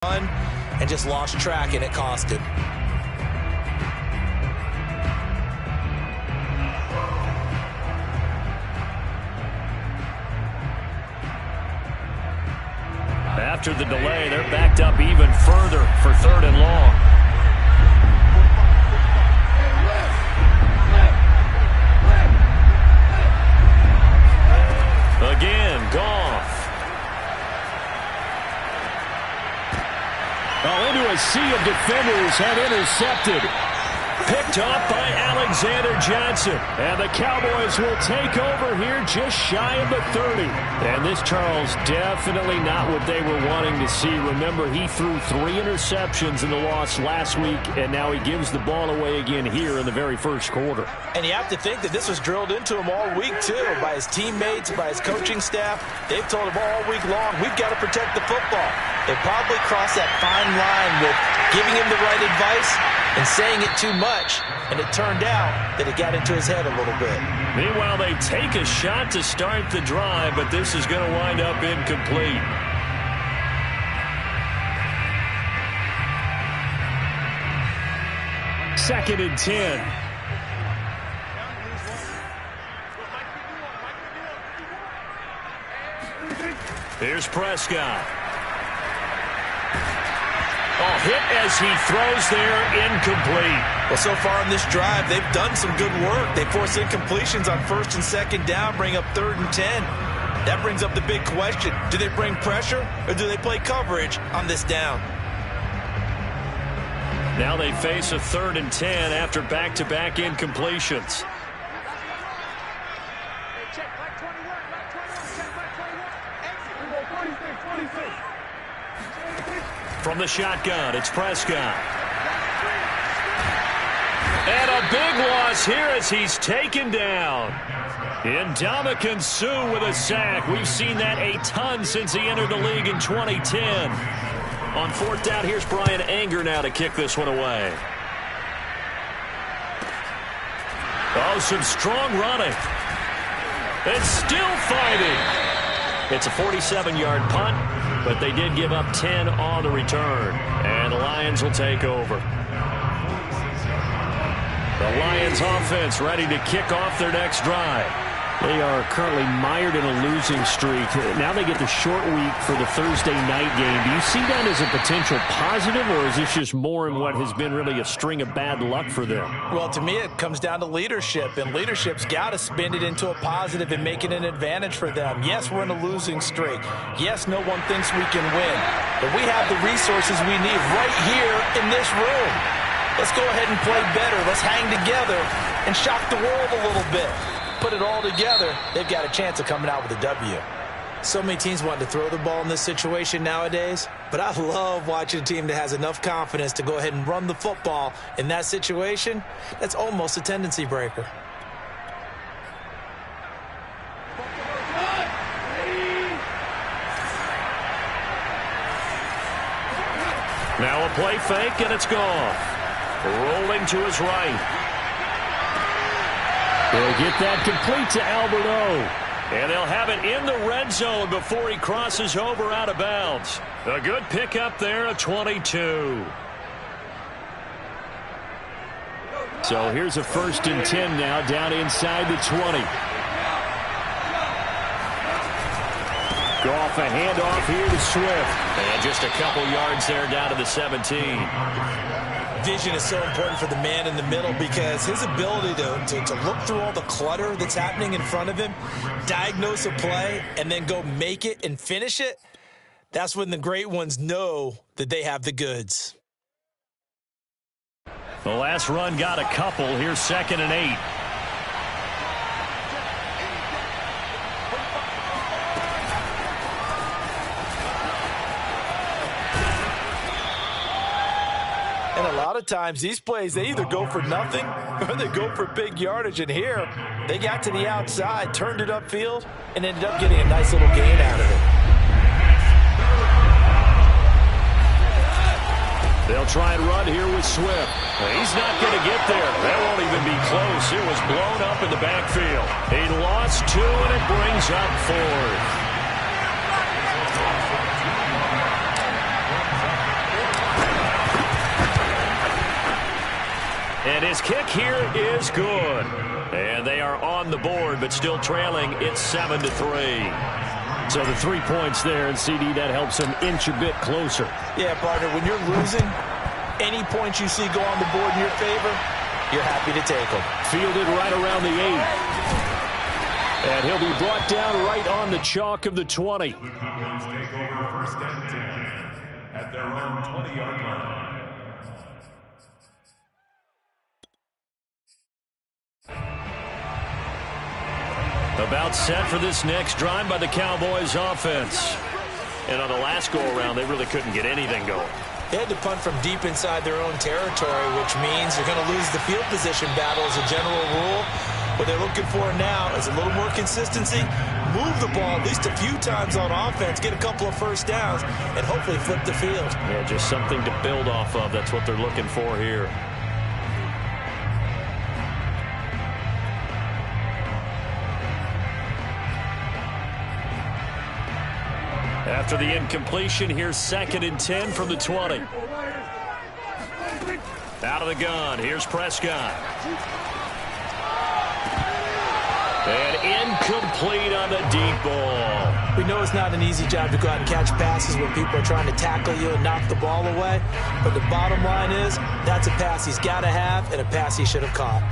and just lost track, and it cost him. After the delay, they're backed up even further for 3rd and long. Again, Goff. Into a sea of defenders have intercepted. Picked off by Alexander Johnson. And the Cowboys will take over here just shy of the 30. And this, Charles, definitely not what they were wanting to see. Remember, he threw 3 interceptions in the loss last week, and now he gives the ball away again here in the very first quarter. And you have to think that this was drilled into him all week, too, by his teammates, by his coaching staff. They've told him all week long, we've got to protect the football. They probably crossed that fine line with giving him the right advice and saying it too much, and it turned out that it got into his head a little bit. Meanwhile, they take a shot to start the drive, but this is going to wind up incomplete. Second and 10. Here's Prescott. Hit as he throws there, incomplete. Well, so far in this drive, they've done some good work. They force incompletions on 1st and 2nd down, bring up 3rd and 10. That brings up the big question. Do they bring pressure or do they play coverage on this down? Now they face a 3rd and 10 after back-to-back incompletions. From the shotgun, it's Prescott. And a big loss here as he's taken down. Ndamukong Suh with a sack. We've seen that a ton since he entered the league in 2010. On 4th down, here's Brian Anger now to kick this one away. Oh, some strong running. And still fighting. It's a 47-yard punt, but they did give up 10 on the return. And the Lions will take over. The Lions offense ready to kick off their next drive. They are currently mired in a losing streak. Now they get the short week for the Thursday night game. Do you see that as a potential positive, or is this just more in what has been really a string of bad luck for them? Well, to me, it comes down to leadership, and leadership's got to spin it into a positive and make it an advantage for them. Yes, we're in a losing streak. Yes, no one thinks we can win, but we have the resources we need right here in this room. Let's go ahead and play better. Let's hang together and shock the world a little bit. Put it all together, they've got a chance of coming out with a W. So many teams want to throw the ball in this situation nowadays, but I love watching a team that has enough confidence to go ahead and run the football in that situation. That's almost a tendency breaker. Now a play fake, and it's Goff. Rolling to his right. They'll get that complete to Albert O. And they'll have it in the red zone before he crosses over out of bounds. A good pickup there, a 22. So here's a 1st and 10 now, down inside the 20. Goff, a handoff here to Swift. And just a couple yards there down to the 17. Vision is so important for the man in the middle because his ability to look through all the clutter that's happening in front of him, diagnose a play, and then go make it and finish it, that's when the great ones know that they have the goods. The last run got a couple. Here's 2nd and 8. And a lot of times these plays, they either go for nothing or they go for big yardage. And here, they got to the outside, turned it upfield, and ended up getting a nice little gain out of it. They'll try and run here with Swift. He's not going to get there. That won't even be close. It was blown up in the backfield. He lost 2, and it brings up 4th. His kick here is good. And they are on the board, but still trailing. It's 7-3. So the 3 points there, and CD, that helps them inch a bit closer. Yeah, partner, when you're losing, any points you see go on the board in your favor, you're happy to take them. Fielded right around the 8. And he'll be brought down right on the chalk of the 20. Take over 1st and 10 at their own 20-yard line. About set for this next drive by the Cowboys offense. And on the last go-around, they really couldn't get anything going. They had to punt from deep inside their own territory, which means you're going to lose the field position battle as a general rule. What they're looking for now is a little more consistency, move the ball at least a few times on offense, get a couple of first downs, and hopefully flip the field. Yeah, just something to build off of. That's what they're looking for here. After the incompletion, here's 2nd and 10 from the 20. Out of the gun, here's Prescott. And incomplete on the deep ball. We know it's not an easy job to go out and catch passes when people are trying to tackle you and knock the ball away. But the bottom line is, that's a pass he's got to have and a pass he should have caught.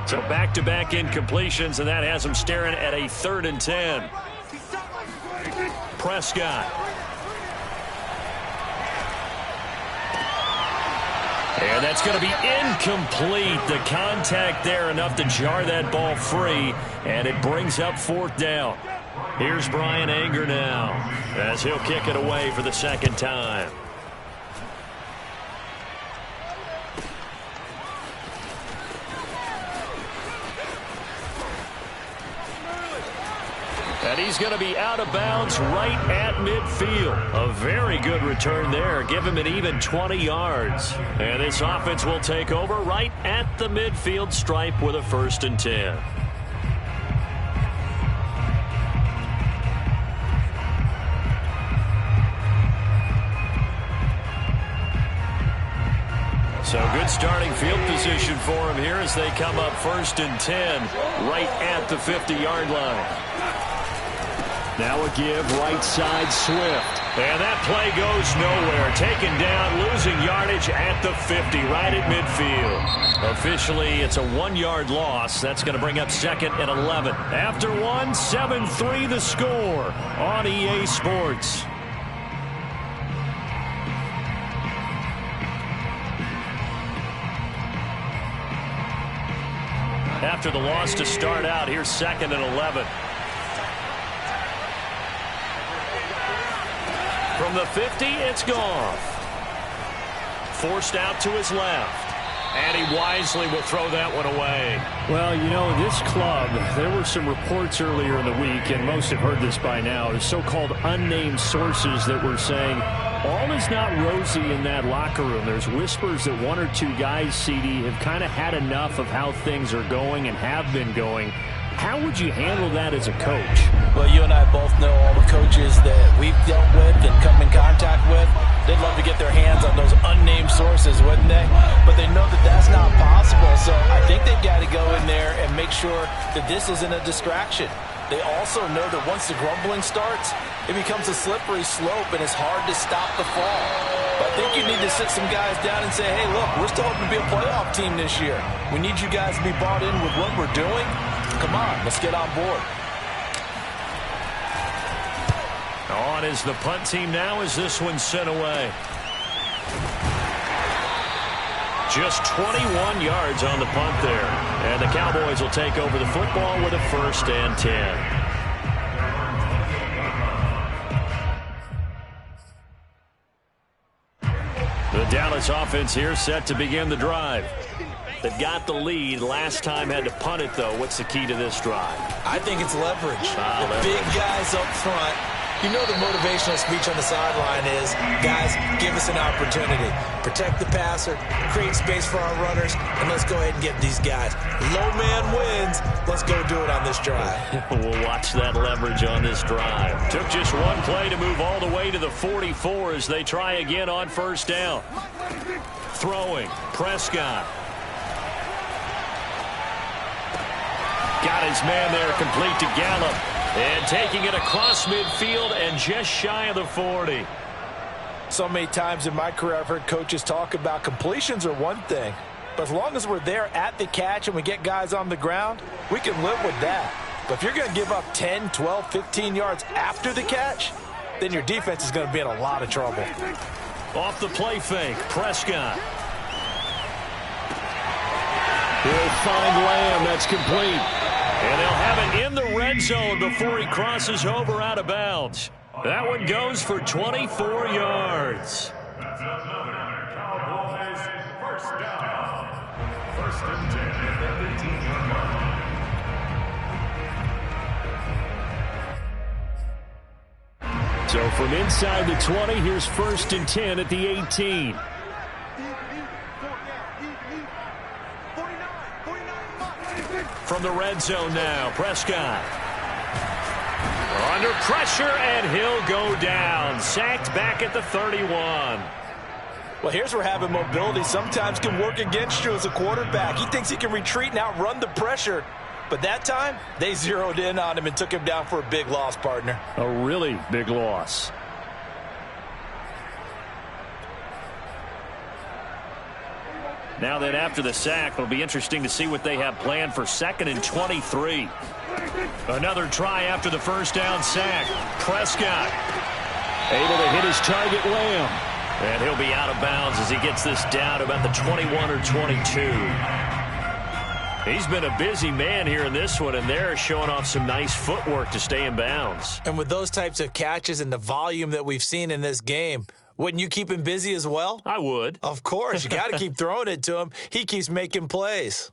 So back-to-back incompletions, and that has him staring at a 3rd and 10. Prescott. And that's going to be incomplete. The contact there enough to jar that ball free, and it brings up 4th down. Here's Brian Anger now as he'll kick it away for the 2nd time. And he's going to be out of bounds right at midfield. A very good return there. Give him an even 20 yards. And this offense will take over right at the midfield stripe with a 1st and 10. So good starting field position for him here as they come up 1st and 10 right at the 50-yard line. Now a give right side Swift. And that play goes nowhere. Taken down, losing yardage at the 50, right at midfield. Officially, it's a 1-yard loss. That's going to bring up 2nd and 11. After 1, 7-3 the score on EA Sports. After the loss to start out, here's 2nd and 11. From the 50, it's Goff. Forced out to his left. And he wisely will throw that one away. Well, you know, this club, there were some reports earlier in the week, and most have heard this by now, the so-called unnamed sources that were saying all is not rosy in that locker room. There's whispers that 1 or 2 guys, CD, have kind of had enough of how things are going and have been going. How would you handle that as a coach? Well, you and I both know all the coaches that we've dealt with and come in contact with. They'd love to get their hands on those unnamed sources, wouldn't they? But they know that that's not possible, so I think they've got to go in there and make sure that this isn't a distraction. They also know that once the grumbling starts, it becomes a slippery slope, and it's hard to stop the fall. But I think you need to sit some guys down and say, hey, look, we're still hoping to be a playoff team this year. We need you guys to be bought in with what we're doing. Come on, let's get on board. On is the punt team now as this one's sent away. Just 21 yards on the punt there. And the Cowboys will take over the football with a 1st and 10. The Dallas offense here set to begin the drive. They've got the lead. Last time had to punt it, though. What's the key to this drive? I think it's leverage. The big guys up front You know the motivational speech on the sideline is, guys, give us an opportunity. Protect the passer, create space for our runners, and let's go ahead and get these guys. Low man wins. Let's go do it on this drive. We'll watch that leverage on this drive. Took just one play to move all the way to the 44 as they try again on first down. Throwing, Prescott. Got his man there, complete to Gallup. And taking it across midfield and just shy of the 40. So many times in my career I've heard coaches talk about completions are one thing. But as long as we're there at the catch and we get guys on the ground, we can live with that. But if you're going to give up 10, 12, 15 yards after the catch, then your defense is going to be in a lot of trouble. Off the play fake, Prescott. He'll find Lamb. That's complete. And they'll have it in the red zone before he crosses over out of bounds. That one goes for 24 yards. That's another Cowboys first down. First and 10 at the 18-yard line. So from inside the 20, here's first and 10 at the 18. From the red zone now, Prescott. Under pressure, and he'll go down. Sacked back at the 31. Well, here's where having mobility sometimes can work against you as a quarterback. He thinks he can retreat and outrun the pressure. But that time, they zeroed in on him and took him down for a big loss, partner. A really big loss. Now that after the sack, it'll be interesting to see what they have planned for 2nd and 23. Another try after the first down sack. Prescott able to hit his target, Lamb. And he'll be out of bounds as he gets this down about the 21 or 22. He's been a busy man here in this one, and they're showing off some nice footwork to stay in bounds. And with those types of catches and the volume that we've seen in this game, wouldn't you keep him busy as well? I would. Of course. You got to keep throwing it to him. He keeps making plays.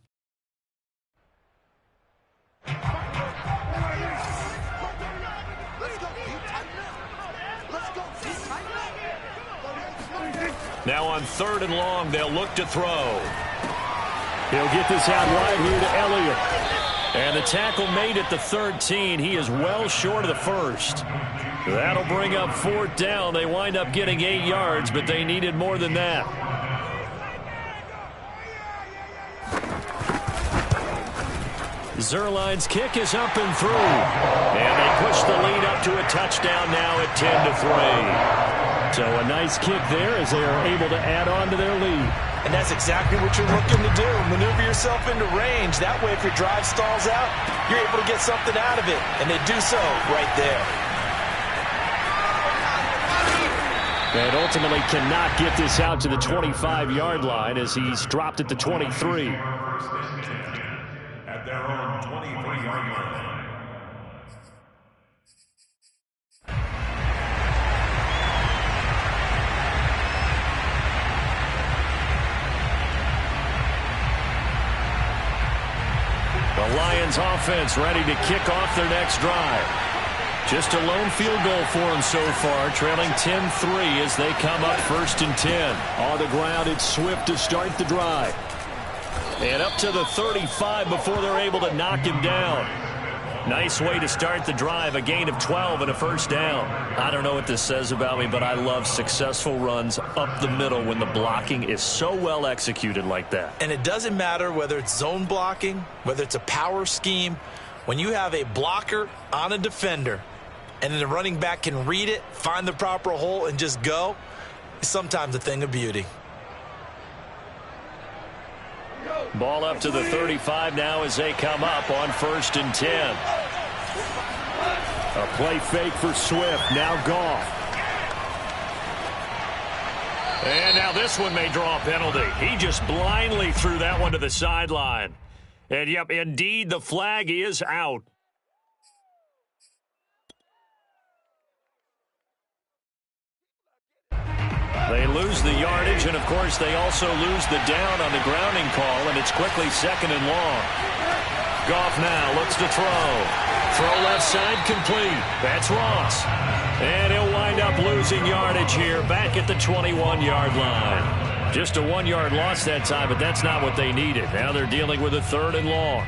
Now on 3rd and long, they'll look to throw. He'll get this out wide here to Elliott. And the tackle made at the 13. He is well short of the first. That'll bring up 4th down. They wind up getting 8 yards, but they needed more than that. Zuerlein's kick is up and through. And they push the lead up to a touchdown now at 10-3. So a nice kick there as they are able to add on to their lead. And that's exactly what you're looking to do. Maneuver yourself into range. That way, if your drive stalls out, you're able to get something out of it. And they do so right there. And ultimately cannot get this out to the 25-yard line as he's dropped at the 23. At their own 23-yard line. The Lions offense ready to kick off their next drive. Just a lone field goal for them so far, trailing 10-3 as they come up 1st and 10. On the ground, it's Swift to start the drive. And up to the 35 before they're able to knock him down. Nice way to start the drive, a gain of 12 and a first down. I don't know what this says about me, but I love successful runs up the middle when the blocking is so well executed like that. And it doesn't matter whether it's zone blocking, whether it's a power scheme. When you have a blocker on a defender, and then the running back can read it, find the proper hole, and just go, it's sometimes a thing of beauty. Ball up to the 35 now as they come up on 1st and 10. A play fake for Swift. Now Goff. And now this one may draw a penalty. He just blindly threw that one to the sideline. And, yep, indeed, the flag is out. They lose the yardage, and, of course, they also lose the down on the grounding call, and it's quickly 2nd and long. Goff now looks to throw. throw left side complete. That's Ross. And he'll wind up losing yardage here back at the 21-yard line. Just a 1-yard loss that time, but that's not what they needed. Now they're dealing with a 3rd and long.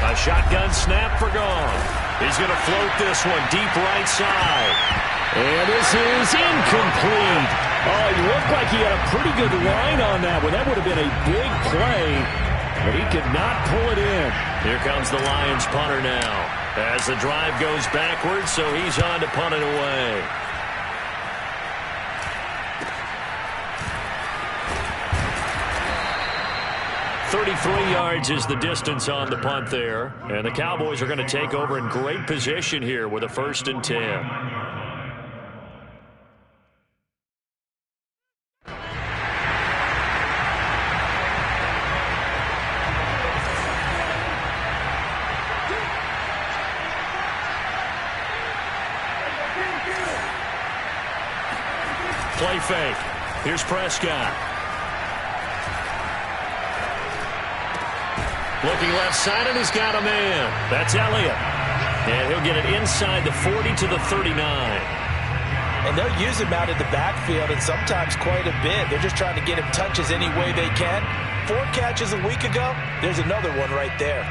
A shotgun snap for Gone. He's going to float this one deep right side. And this is incomplete. Oh, he looked like he had a pretty good line on that one. That would have been a big play, but he could not pull it in. Here comes the Lions punter now as the drive goes backwards, so he's on to punt it away. .33 yards is the distance on the punt there, and the Cowboys are going to take over in great position here with a 1st and 10. Play fake. Here's Prescott. Looking left side, and he's got a man. That's Elliott. And he'll get it inside the 40 to the 39. And they'll use him out in the backfield, and sometimes quite a bit. They're just trying to get him touches any way they can. 4 catches a week ago. There's another one right there.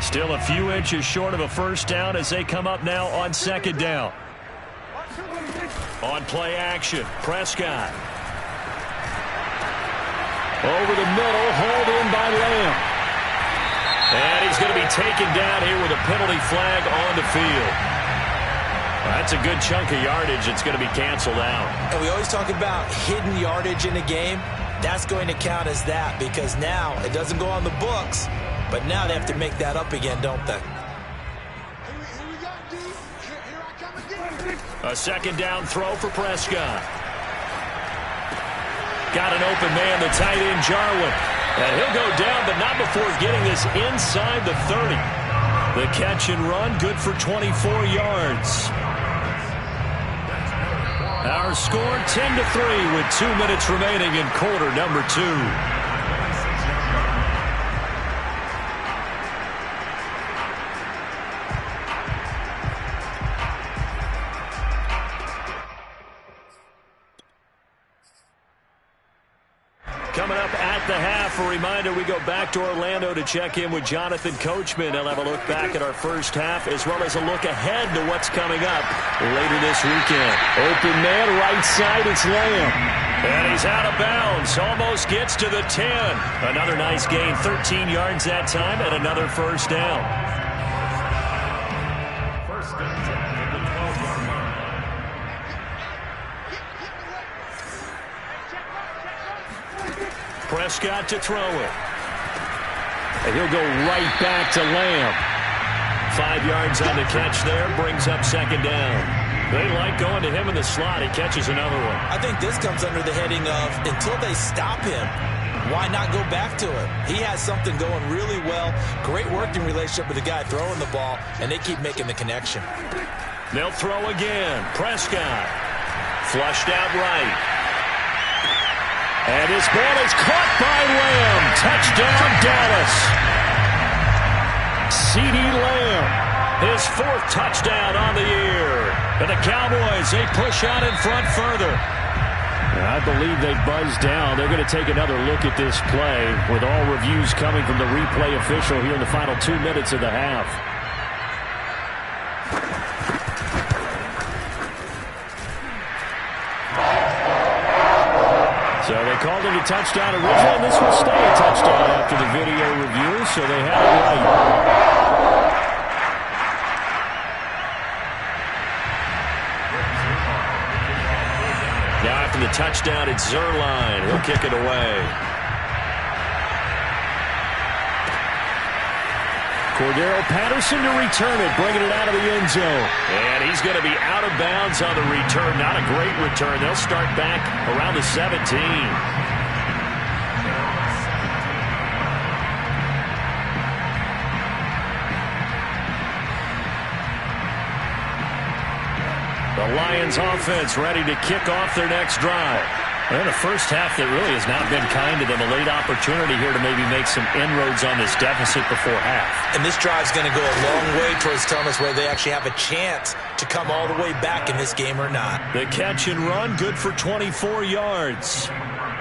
Still a few inches short of a 1st down as they come up now on 2nd down. On play action, Prescott. Over the middle, hauled in by Lamb. And he's going to be taken down here with a penalty flag on the field. That's a good chunk of yardage. It's going to be canceled out. And we always talk about hidden yardage in a game. That's going to count as that because now it doesn't go on the books, but now they have to make that up again, don't they? A 2nd down throw for Prescott. Got an open man, the tight end, Jarwin. And he'll go down, but not before getting this inside the 30. The catch and run, good for 24 yards. Our score 10-3 with 2 minutes remaining in quarter number 2. Coming up at the half, a reminder, we go back to Orlando to check in with Jonathan Coachman. He'll have a look back at our 1st half as well as a look ahead to what's coming up later this weekend. Open man, right side, it's Lamb. And he's out of bounds, almost gets to the 10. Another nice gain, 13 yards that time, and another 1st down. 1st and 10 at the 12-yard line. Prescott to throw it. And he'll go right back to Lamb. 5 yards on the catch there, brings up 2nd down. They like going to him in the slot. He catches another one. I think this comes under the heading of until they stop him, why not go back to him? He has something going really well. Great working relationship with the guy throwing the ball, and they keep making the connection. They'll throw again. Prescott. Flushed out right. And his ball is caught by Lamb. Touchdown, Dallas. CeeDee Lamb, his 4th touchdown on the year. And the Cowboys, they push out in front further. I believe they buzzed down. They're going to take another look at this play with all reviews coming from the replay official here in the final 2 minutes of the half. So they called it a touchdown originally, and this will stay a touchdown after the video review, so they had it right. Now after the touchdown, it's Zuerlein. He'll kick it away. Cordero Patterson to return it, bringing it out of the end zone. And he's going to be out of bounds on the return. Not a great return. They'll start back around the 17. The Lions offense ready to kick off their next drive. And a first half that really has not been kind to them. A late opportunity here to maybe make some inroads on this deficit before half. And this drive's going to go a long way towards telling us whether they actually have a chance to come all the way back in this game or not. The catch and run, good for 24 yards.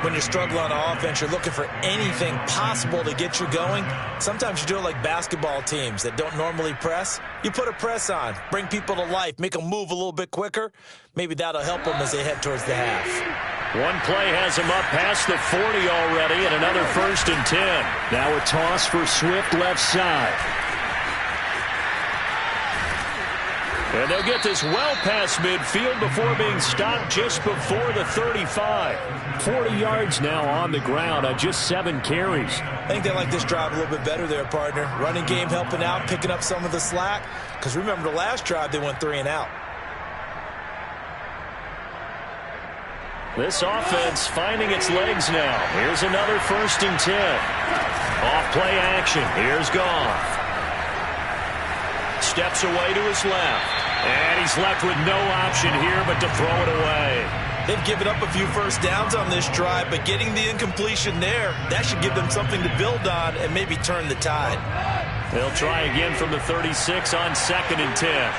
When you're struggling on offense, you're looking for anything possible to get you going. Sometimes you do it like basketball teams that don't normally press. You put a press on, bring people to life, make them move a little bit quicker. Maybe that'll help them as they head towards the half. One play has him up past the 40 already, and another 1st and 10. Now a toss for Swift left side. And they'll get this well past midfield before being stopped just before the 35. 40 yards now on the ground on just 7 carries. I think they like this drive a little bit better there, partner. Running game helping out, picking up some of the slack. Because remember the last drive, they went 3 and out. This offense finding its legs now. Here's another 1st and 10. Off play action. Here's Goff. Steps away to his left. And he's left with no option here but to throw it away. They've given up a few first downs on this drive, but getting the incompletion there, that should give them something to build on and maybe turn the tide. They'll try again from the 36 on 2nd and 10.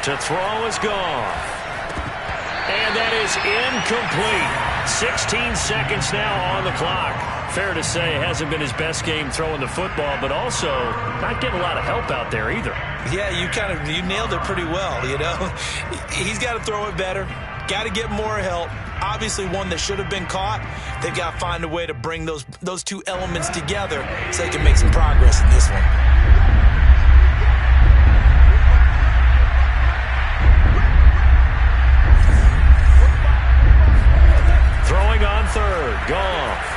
To throw is Goff. And that is incomplete. 16 seconds now on the clock. Fair to say it hasn't been his best game throwing the football, but also not getting a lot of help out there either. Yeah, you nailed it pretty well, you know. He's got to throw it better. Got to get more help. Obviously one that should have been caught. They've got to find a way to bring those two elements together so they can make some progress in this one. Throwing on 3rd, Goff.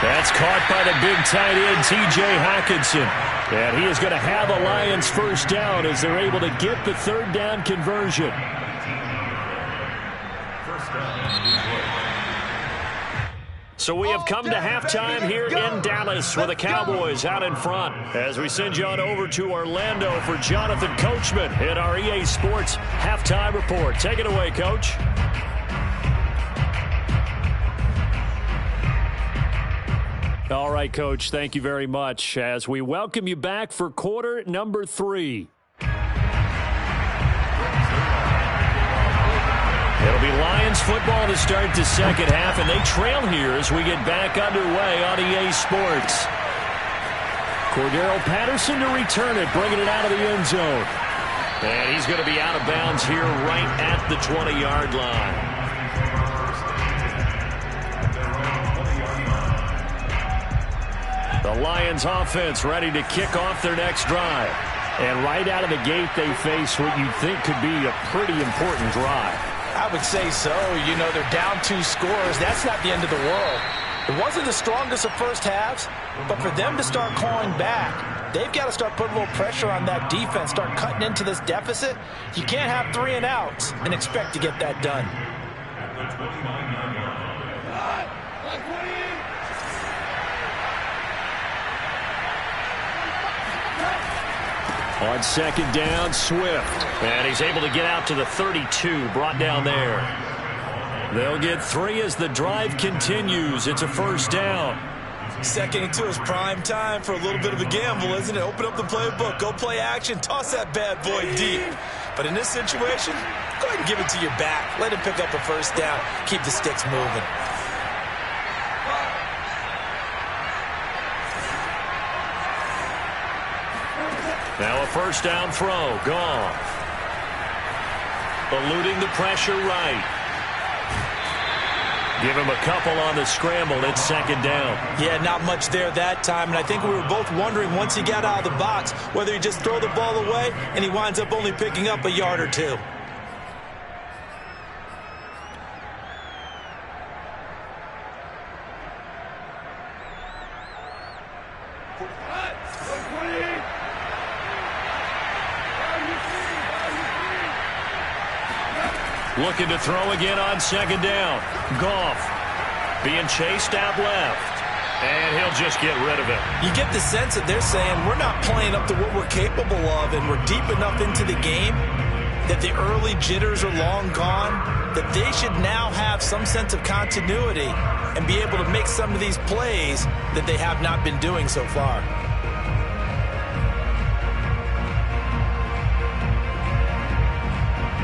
That's caught by the big tight end, T.J. Hockenson. And he is going to have a Lions first down as they're able to get the 3rd down conversion. So we have come to halftime here in Dallas with the Cowboys out in front. As we send you on over to Orlando for Jonathan Coachman in our EA Sports Halftime Report. Take it away, Coach. All right, Coach, thank you very much as we welcome you back for quarter number 3. It'll be Lions football to start the second half, and they trail here as we get back underway on EA Sports. Cordero Patterson to return it, bringing it out of the end zone. And he's going to be out of bounds here right at the 20-yard line. The Lions offense ready to kick off their next drive. And right out of the gate, they face what you think could be a pretty important drive. I would say so. You know, they're down 2 scores. That's not the end of the world. It wasn't the strongest of first halves, but for them to start clawing back, they've got to start putting a little pressure on that defense, start cutting into this deficit. You can't have 3 and outs and expect to get that done. On 2nd down, Swift. And he's able to get out to the 32, brought down there. They'll get 3 as the drive continues. It's a first down. 2nd and 2 is prime time for a little bit of a gamble, isn't it? Open up the playbook, go play action, toss that bad boy deep. But in this situation, go ahead and give it to your back. Let him pick up a first down. Keep the sticks moving. Now a first down throw. Goff. Eluding the pressure right. Give him a couple on the scramble. It's 2nd down. Yeah, not much there that time. And I think we were both wondering once he got out of the box whether he just throw the ball away and he winds up only picking up a yard or 2. Looking to throw again on 2nd down. Goff being chased out left. And he'll just get rid of it. You get the sense that they're saying we're not playing up to what we're capable of, and we're deep enough into the game that the early jitters are long gone, that they should now have some sense of continuity and be able to make some of these plays that they have not been doing so far.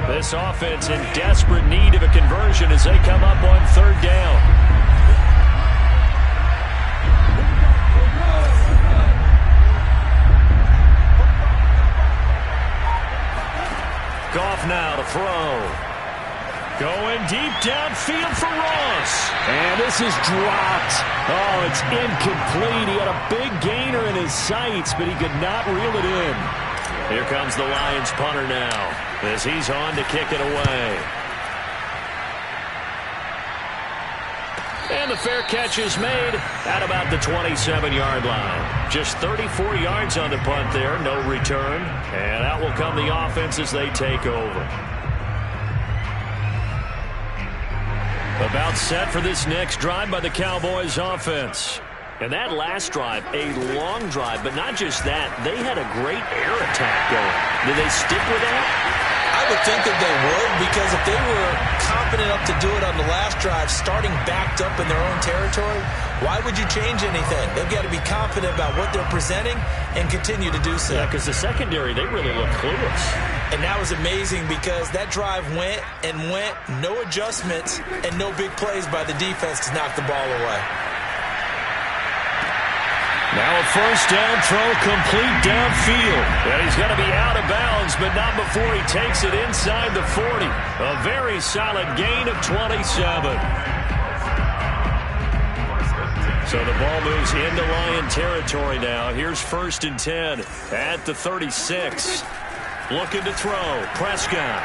This offense in desperate need of a conversion as they come up on third down. Goff now to throw. Going deep downfield for Ross. And this is dropped. Oh, it's incomplete. He had a big gainer in his sights, but he could not reel it in. Here comes the Lions punter now as he's on to kick it away. And the fair catch is made at about the 27-yard line. Just 34 yards on the punt there, no return. And out will come the offense as they take over. About set for this next drive by the Cowboys offense. And that last drive, a long drive, but not just that. They had a great air attack going. Did they stick with that? I would think that they would, because if they were confident enough to do it on the last drive, starting backed up in their own territory, why would you change anything? They've got to be confident about what they're presenting and continue to do so. Yeah, because the secondary, they really look clueless. And that was amazing because that drive went and went, no adjustments, and no big plays by the defense to knock the ball away. Now a first down throw complete downfield. And he's going to be out of bounds, but not before he takes it inside the 40. A very solid gain of 27. So the ball moves into Lion territory now. Here's 1st and 10 at the 36. Looking to throw. Prescott.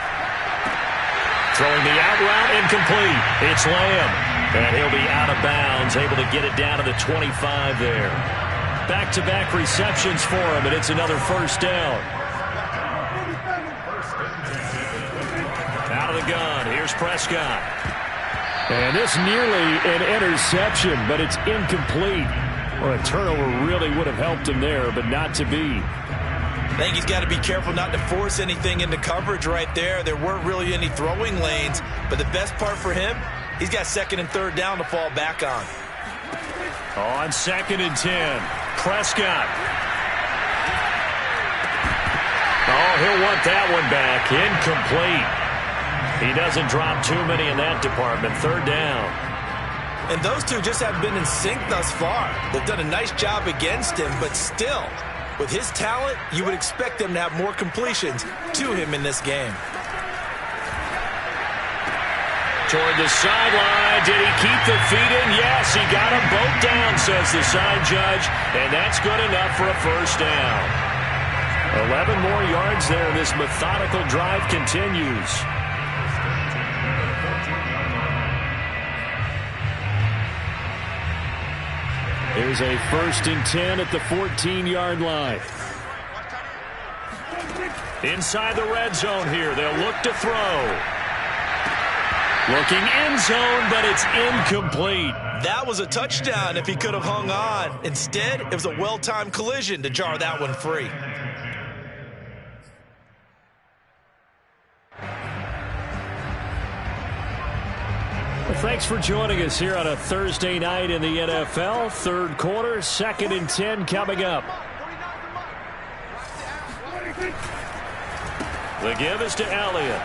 Throwing the out route incomplete. It's Lamb. And he'll be out of bounds, able to get it down to the 25 there. Back-to-back receptions for him, and it's another first down. Out of the gun, here's Prescott. And this nearly an interception, but it's incomplete. Well, a turnover really would have helped him there, but not to be. I think he's got to be careful not to force anything into coverage right there. There weren't really any throwing lanes, but the best part for him, he's got 2nd and 3rd down to fall back on. On 2nd and 10, Prescott. Oh, he'll want that one back. Incomplete. He doesn't drop too many in that department. 3rd down. And those two just haven't been in sync thus far. They've done a nice job against him, but still, with his talent, you would expect them to have more completions to him in this game. Toward the sideline. Did he keep the feet in? Yes, he got them both down, says the side judge. And that's good enough for a first down. 11 more yards there. This methodical drive continues. Here's a 1st and 10 at the 14-yard line. Inside the red zone here. They'll look to throw. Looking end zone, but it's incomplete. That was a touchdown if he could have hung on. Instead, it was a well-timed collision to jar that one free. Well, thanks for joining us here on a Thursday night in the NFL. 3rd quarter, 2nd and 10 coming up. The give is to Elliott.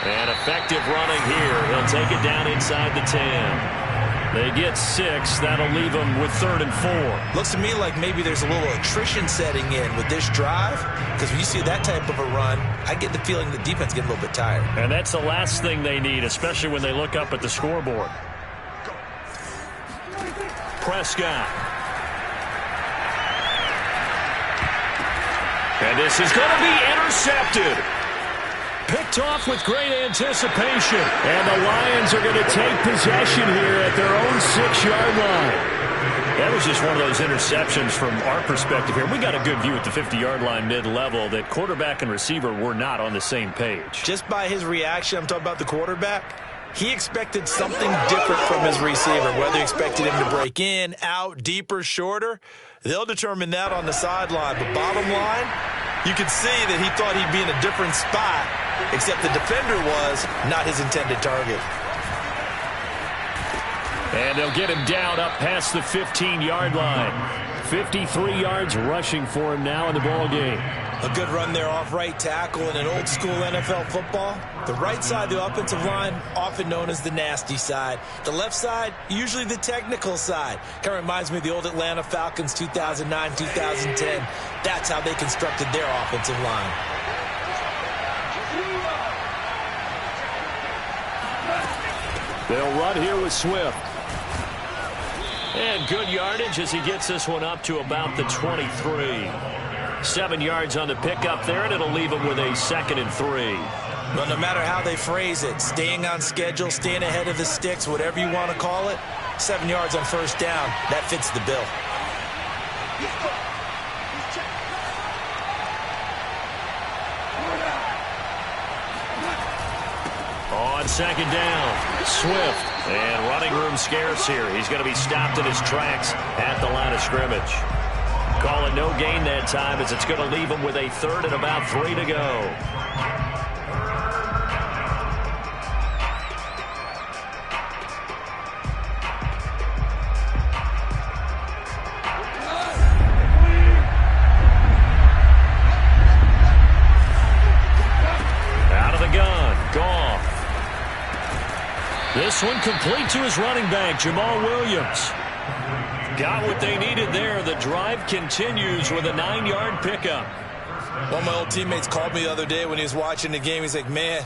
And effective running here. He'll take it down inside the 10. They get 6. That'll leave them with 3rd and 4. Looks to me like maybe there's a little attrition setting in with this drive, because when you see that type of a run, I get the feeling the defense getting a little bit tired. And that's the last thing they need, especially when they look up at the scoreboard. Prescott. And this is going to be intercepted. Picked off with great anticipation. And the Lions are going to take possession here at their own 6-yard line. That was just one of those interceptions from our perspective here. We got a good view at the 50-yard line mid-level that quarterback and receiver were not on the same page. Just by his reaction, I'm talking about the quarterback, He expected something different from his receiver, whether he expected him to break in, out, deeper, shorter. They'll determine that on the sideline. But bottom line, you could see that he thought he'd be in a different spot, except the defender was not his intended target. And they'll get him down up past the 15-yard line. 53 yards rushing for him now in the ball game. A good run there off right tackle in an old-school NFL football. The right side of the offensive line, often known as the nasty side. The left side, usually the technical side. Kind of reminds me of the old Atlanta Falcons 2009, 2010. That's how they constructed their offensive line. They'll run here with Swift. And good yardage as he gets this one up to about the 23. 7 yards on the pickup there, and it'll leave him with a 2nd and 3. Well, no matter how they phrase it, staying on schedule, staying ahead of the sticks, whatever you want to call it, 7 yards on first down, that fits the bill. On 2nd down, Swift. And running room scarce here. He's going to be stopped in his tracks at the line of scrimmage. Call it no gain that time as it's going to leave him with a 3rd and about 3 to go. Out of the gun, Goff. This one complete to his running back, Jamal Williams. Got what they needed there. The drive continues with a 9-yard pickup. One of my old teammates called me the other day when he was watching the game. He's like, man,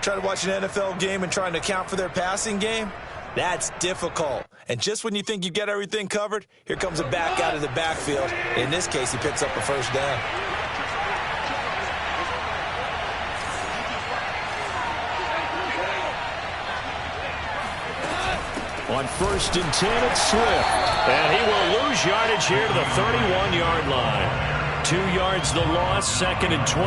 trying to watch an NFL game and trying to account for their passing game, that's difficult. And just when you think you get everything covered, here comes a back out of the backfield. In this case, he picks up a first down. On 1st and 10, it's Swift. And he will lose yardage here to the 31-yard line. 2 yards the loss, 2nd and 12.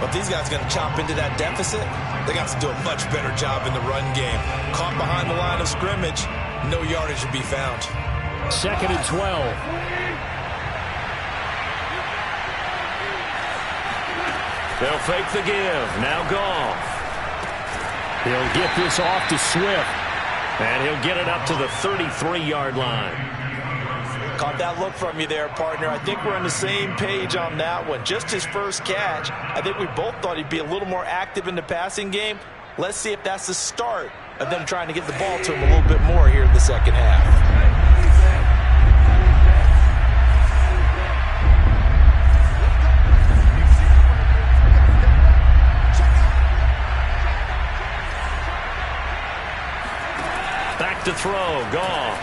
But these guys are going to chop into that deficit. They got to do a much better job in the run game. Caught behind the line of scrimmage, no yardage to be found. 2nd and 12. They'll fake the give. Now Goff. He'll get this off to Swift. And he'll get it up to the 33-yard line. Caught that look from you there, partner. I think we're on the same page on that one. Just his first catch. I think we both thought he'd be a little more active in the passing game. Let's see if that's the start of them trying to get the ball to him a little bit more here in the second half. To throw, Goff.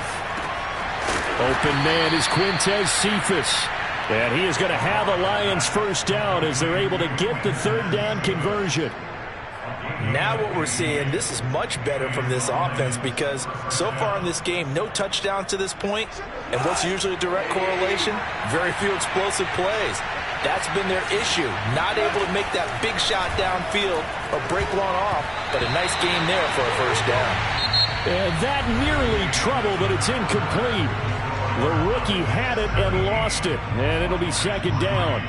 Open man is Quintez Cephus. And he is going to have the Lions first down as they're able to get the 3rd down conversion. Now what we're seeing, this is much better from this offense because so far in this game, no touchdowns to this point. And what's usually a direct correlation? Very few explosive plays. That's been their issue. Not able to make that big shot downfield or break one off, but a nice game there for a first down. And that nearly trouble, but it's incomplete. The rookie had it and lost it, and it'll be 2nd down.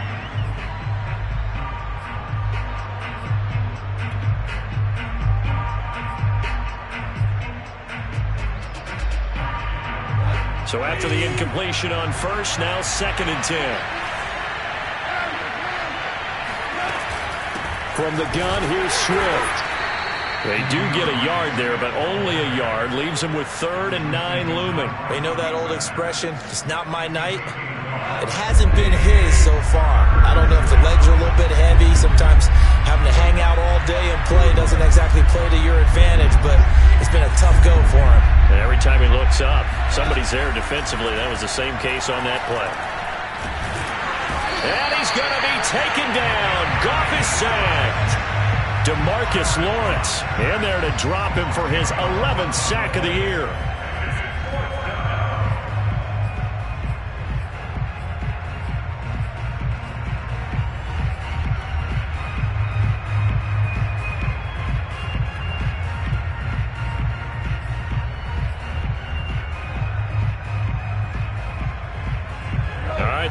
So after the incompletion on first, now 2nd and 10. From the gun, here's Swift. They do get a yard there, but only a yard. Leaves them with 3rd and 9 looming. They know that old expression, it's not my night. It hasn't been his so far. I don't know if the legs are a little bit heavy. Sometimes having to hang out all day and play doesn't exactly play to your advantage, but it's been a tough go for him. And every time he looks up, somebody's there defensively. That was the same case on that play. And he's going to be taken down. Goff is sacked. DeMarcus Lawrence in there to drop him for his 11th sack of the year.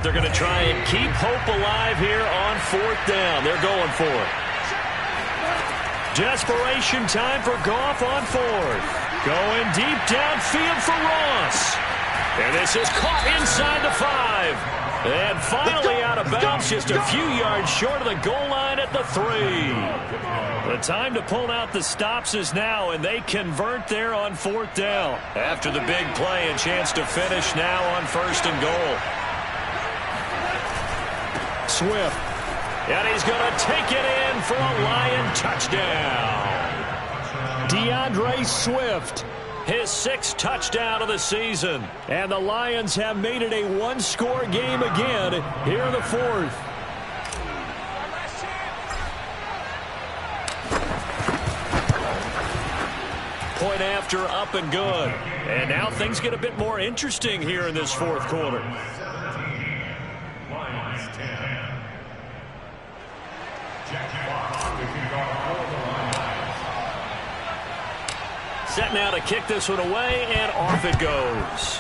they're going to try and keep hope alive here on 4th down. They're going for it. Desperation time for Goff on 4th. Going deep downfield for Ross. And this is caught inside the 5. And finally out of bounds, just a few yards short of the goal line at the 3. The time to pull out the stops is now, and they convert there on 4th down. After the big play, a chance to finish now on 1st and goal. Swift. And he's going to take it in for a Lion touchdown. DeAndre Swift. His 6th touchdown of the season. And the Lions have made it a one-score game again here in the 4th. Point after, up and good. And now things get a bit more interesting here in this 4th quarter. Lions 10. Jack Fox kicking off for the Lions. Set now to kick this one away, and off it goes.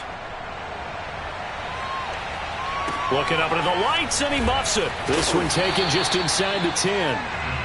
Looking up into the lights, and he muffs it. This one taken just inside the 10.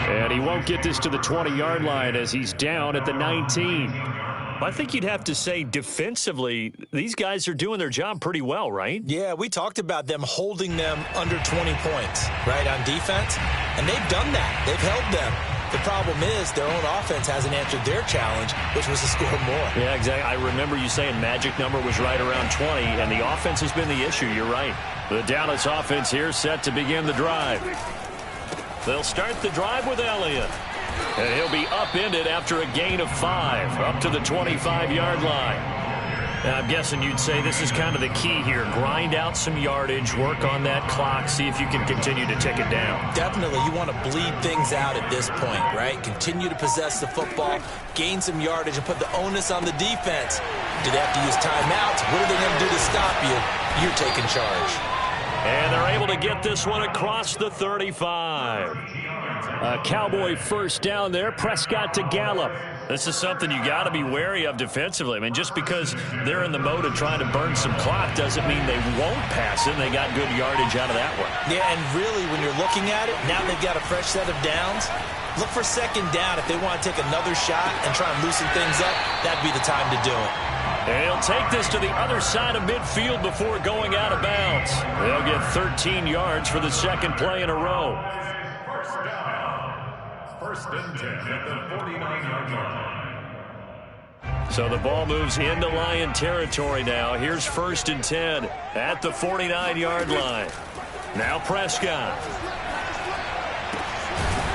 And he won't get this to the 20-yard line as he's down at the 19. I think you'd have to say defensively, these guys are doing their job pretty well, right? Yeah, we talked about them holding them under 20 points, right, on defense. And they've done that. They've held them. The problem is their own offense hasn't answered their challenge, which was to score more. Yeah, exactly. I remember you saying magic number was right around 20, and the offense has been the issue. You're right. The Dallas offense here set to begin the drive. They'll start the drive with Elliott. And he'll be upended after a gain of 5, up to the 25-yard line. And I'm guessing you'd say this is kind of the key here. Grind out some yardage, work on that clock, see if you can continue to tick it down. Definitely. You want to bleed things out at this point, right? Continue to possess the football, gain some yardage, and put the onus on the defense. Do they have to use timeouts? What are they going to do to stop you? You're taking charge. And they're able to get this one across the 35. A Cowboy first down there. Prescott to Gallup. This is something you got to be wary of defensively. I mean, just because they're in the mode of trying to burn some clock doesn't mean they won't pass it. And they got good yardage out of that one. Yeah, and really, when you're looking at it, now they've got a fresh set of downs. Look for 2nd down. If they want to take another shot and try and loosen things up, that'd be the time to do it. And he'll take this to the other side of midfield before going out of bounds. They'll get 13 yards for the 2nd play in a row. First down. 1st and 10 at the 49-yard line. So the ball moves into Lion territory now. Here's 1st and 10 at the 49-yard line. Now Prescott.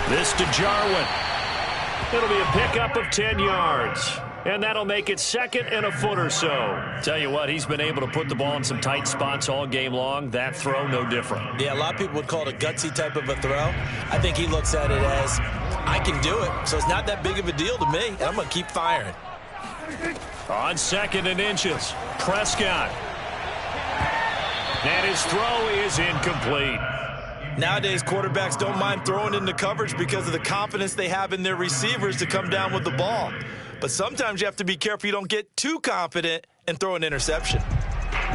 This to Jarwin. It'll be a pickup of 10 yards. And that'll make it 2nd and a foot or so. Tell you what, he's been able to put the ball in some tight spots all game long. That throw, no different. Yeah, a lot of people would call it a gutsy type of a throw. I think he looks at it as, I can do it, so it's not that big of a deal to me, and I'm going to keep firing. On 2nd and inches, Prescott. And his throw is incomplete. Nowadays, quarterbacks don't mind throwing into coverage because of the confidence they have in their receivers to come down with the ball. But sometimes you have to be careful you don't get too confident and throw an interception.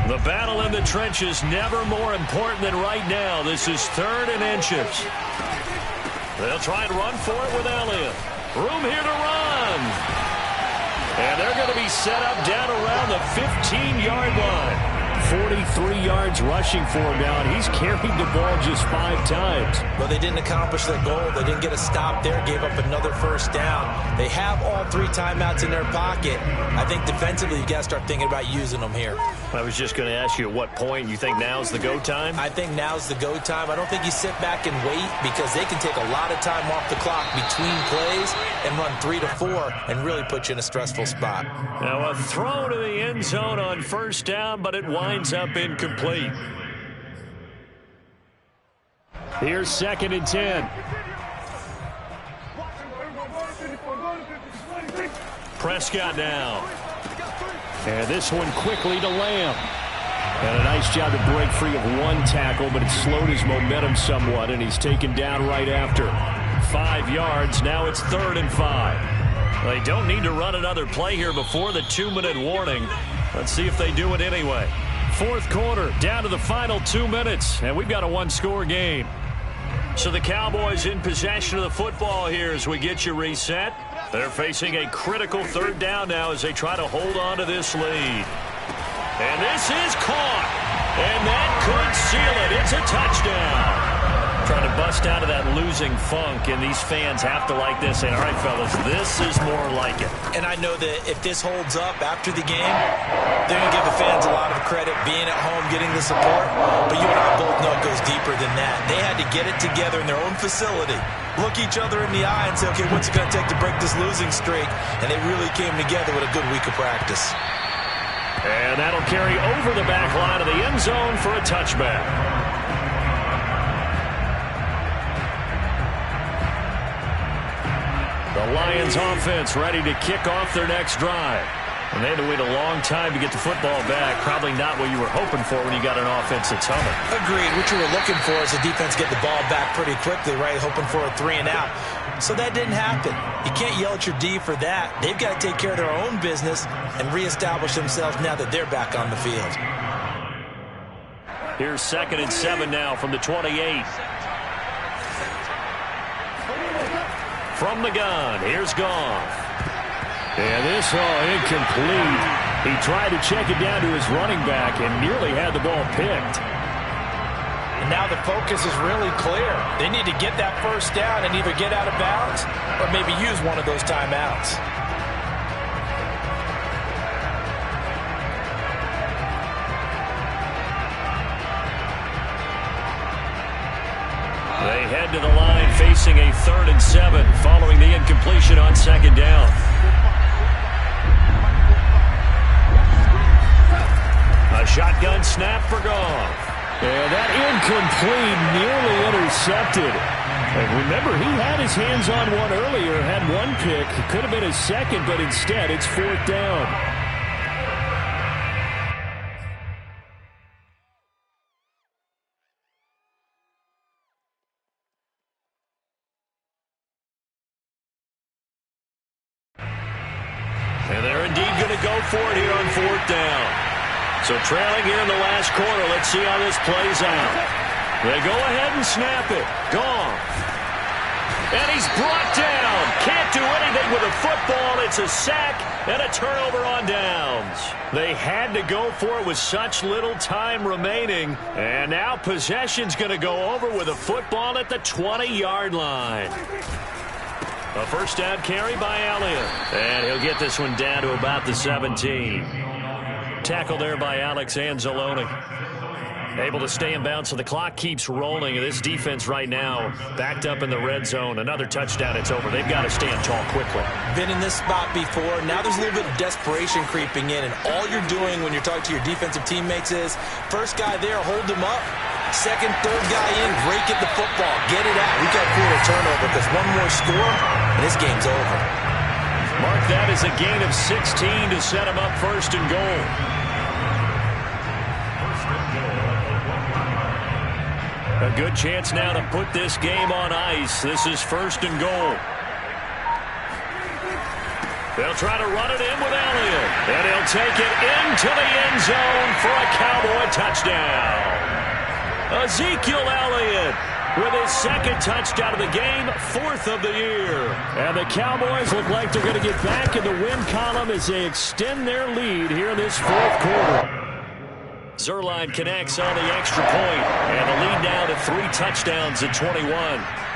The battle in the trenches never more important than right now. This is 3rd and inches. They'll try and run for it with Elliott. Room here to run. And they're going to be set up down around the 15-yard line. 43 yards rushing for him now, and he's carried the ball just 5 times. Well, they didn't accomplish their goal. They didn't get a stop there, gave up another 1st down. They have all 3 timeouts in their pocket. I think defensively, you got to start thinking about using them here. I was just going to ask you at what point you think now's the go time? I think now's the go time. I don't think you sit back and wait because they can take a lot of time off the clock between plays and run 3 to 4 and really put you in a stressful spot. Now a throw to the end zone on 1st down, but it winds up incomplete. Here's 2nd and 10. Prescott now. And this one quickly to Lamb. And a nice job to break free of 1 tackle, but it slowed his momentum somewhat, and he's taken down right after. 5 yards. Now it's 3rd and 5. They don't need to run another play here before the 2-minute warning. Let's see if they do it anyway. Fourth quarter, down to the final 2 minutes, and we've got a one-score game. So the Cowboys in possession of the football here as we get you reset. They're facing a critical third down now as they try to hold on to this lead. And this is caught. And that could seal it. It's a touchdown. Trying to bust out of that losing funk, and these fans have to like this. And all right, fellas, this is more like it. And I know that if this holds up after the game, they're going to give the fans a lot of credit being at home, getting the support. But you and I both know it goes deeper than that. They had to get it together in their own facility, look each other in the eye and say, okay, what's it going to take to break this losing streak? And they really came together with a good week of practice. And that'll carry over the back line of the end zone for a touchback. The Lions offense ready to kick off their next drive. And they had to wait a long time to get the football back. Probably not what you were hoping for when you got an offense that's humming. Agreed. What you were looking for is the defense get the ball back pretty quickly, right? Hoping for a 3-and-out. So that didn't happen. You can't yell at your D for that. They've got to take care of their own business and reestablish themselves now that they're back on the field. Here's 2nd and 7 now from the 28. From the gun, here's Goff. And this incomplete. He tried to check it down to his running back and nearly had the ball picked. And now the focus is really clear. They need to get that first down and either get out of bounds or maybe use one of those timeouts. They head to the line facing a 3rd and 7 following the incompletion on 2nd down. A shotgun snap for Goff. And that incomplete, nearly intercepted. And remember, he had his hands on one earlier, had one pick. It could have been his second, but instead it's 4th down. And they're indeed going to go for it here on 4th down. So trailing here in the last quarter, let's see how this plays out. They go ahead and snap it. Goff. And he's brought down. Can't do anything with a football. It's a sack and a turnover on downs. They had to go for it with such little time remaining. And now possession's going to go over with a football at the 20-yard line. A first down carry by Elliott. And he'll get this one down to about the 17. Tackle there by Alex Anzalone. Able to stay in bounds, so the clock keeps rolling. And this defense right now backed up in the red zone. Another touchdown, it's over. They've got to stand tall quickly. Been in this spot before. Now there's a little bit of desperation creeping in. And all you're doing when you're talking to your defensive teammates is, first guy there, hold him up. Second, third guy in, rake at the football. Get it out. We got to create a turnover because one more score, and this game's over. Mark that as a gain of 16 to set him up 1st and goal. A good chance now to put this game on ice. This is 1st and goal. They'll try to run it in with Elliott. And he'll take it into the end zone for a Cowboy touchdown. Ezekiel Elliott with his 2nd touchdown of the game, 4th of the year. And the Cowboys look like they're going to get back in the win column as they extend their lead here in this 4th quarter. Zuerlein connects on the extra point, and the lead now to 3 touchdowns at 21.